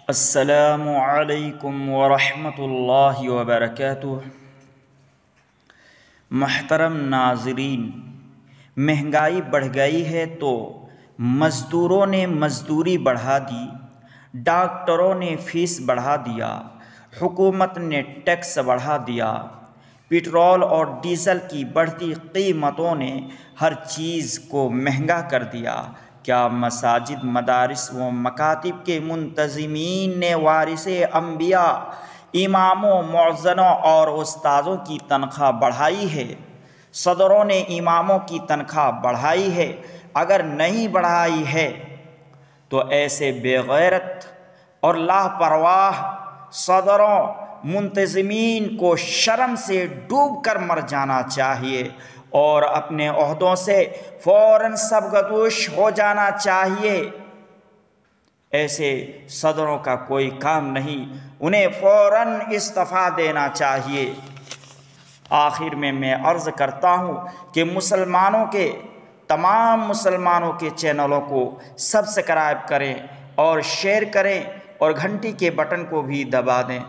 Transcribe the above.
السلام علیکم ورحمۃ اللہ وبرکاتہ۔ محترم ناظرین، مہنگائی بڑھ گئی ہے تو مزدوروں نے مزدوری بڑھا دی، ڈاکٹروں نے فیس بڑھا دیا، حکومت نے ٹیکس بڑھا دیا، پٹرول اور ڈیزل کی بڑھتی قیمتوں نے ہر چیز کو مہنگا کر دیا۔ کیا مساجد، مدارس و مکاتب کے منتظمین نے وارث انبیاء، اماموں، مؤذنوں اور استاذوں کی تنخواہ بڑھائی ہے؟ صدروں نے اماموں کی تنخواہ بڑھائی ہے؟ اگر نہیں بڑھائی ہے تو ایسے بے غیرت اور لاپرواہ صدروں، منتظمین کو شرم سے ڈوب کر مر جانا چاہیے اور اپنے عہدوں سے فوراً سرزنش ہو جانا چاہیے۔ ایسے صدروں کا کوئی کام نہیں، انہیں فوراً استعفیٰ دینا چاہیے۔ آخر میں عرض کرتا ہوں کہ تمام مسلمانوں کے چینلوں کو سبسکرائب کریں اور شیئر کریں اور گھنٹی کے بٹن کو بھی دبا دیں۔